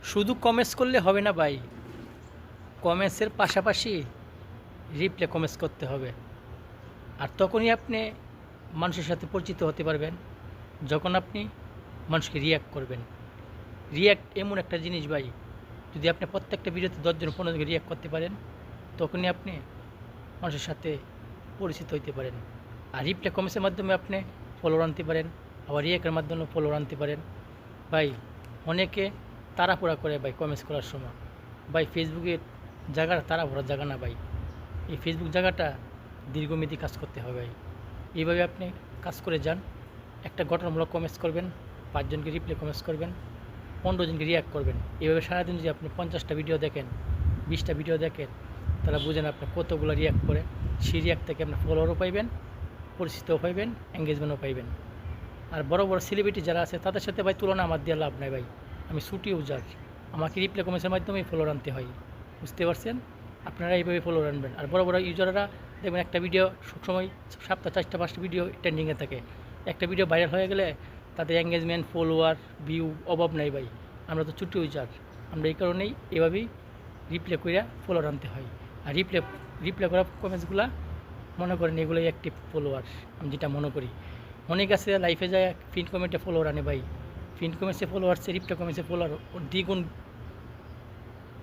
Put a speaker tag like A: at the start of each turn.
A: শুধু কমেন্টস করলে হবে না ভাই, কমেন্টসের পাশাপাশি রিপ্লে কমেন্টস করতে হবে। আর তখনই আপনি মানুষের সাথে পরিচিত হতে পারবেন, যখন আপনি মানুষকে রিয়্যাক্ট করবেন। রিয়্যাক্ট এমন একটা জিনিস ভাই, যদি আপনি প্রত্যেকটা ভিডিওতে 10 জন 15 জনকে রিয়্যাক্ট করতে পারেন, তখনই আপনি মানুষের সাথে পরিচিত হইতে পারেন। আর রিপ্লে কমেন্টসের মাধ্যমে আপনি ফলোয়ার আনতে পারেন, আবার রিয়্যাক্টের মাধ্যমে ফলোয়ার আনতে পারেন। ভাই অনেকে তাড়াহুড়া করে ভাই কমেন্টস করার সময়। ভাই ফেসবুকের জায়গাটা তাড়াহুড়ার জায়গা না ভাই, এই ফেসবুক জায়গাটা দীর্ঘমেয়াদী কাজ করতে হবে ভাই। এইভাবে আপনি কাজ করে যান, একটা গঠনমূলক কমেন্টস করবেন, 5 জনকে রিপ্লে কমেন্টস করবেন, 15 জনকে রিয়্যাক্ট করবেন। এভাবে সারাদিন যদি আপনি 50টা ভিডিও দেখেন, 20টা ভিডিও দেখেন, তাহলে বুঝেন আপনি কতগুলো রিয়্যাক্ট করে। সেই রিয়্যাক্ট থেকে আপনি ফলোয়ারও পাইবেন, পরিচিতও পাইবেন, এঙ্গেজমেন্টও পাইবেন। আর বড় বড় সেলিব্রিটি যারা আছে তাদের সাথে ভাই তুলনা আমার দিয়ে লাভ নাই ভাই। আমি ছুটি ইউজার, আমাকে রিপ্লে কমেন্টসের মাধ্যমেই ফলোয়ার আনতে হয়। বুঝতে পারছেন? আপনারা এইভাবে ফলোয়ার আনবেন। আর বড় বড় ইউজাররা দেখবেন একটা ভিডিও সবসময় সপ্তাহে 4টা 5টা ভিডিও ট্রেন্ডিংয়ে থাকে। একটা ভিডিও ভাইরাল হয়ে গেলে তাদের এঙ্গেজমেন্ট, ফলোয়ার, ভিউ অভাব নাই ভাই। আমরা তো ছুটি ইউজার, আমরা এই কারণেই এভাবেই রিপ্লে কইরা ফলোয়ার আনতে হয়। আর রিপ্লে করা কমেন্টসগুলা মনে করেন এগুলোই অ্যাক্টিভ ফলোয়ার, আমি যেটা মনে করি। অনেক আছে লাইফে যায় ফিন কমেন্টে ফলোয়ার আনে ভাই, ফিন কমেন্টসে ফলোয়ার, রিপ্লে কমেন্টসে ফলোয়ার দ্বিগুণ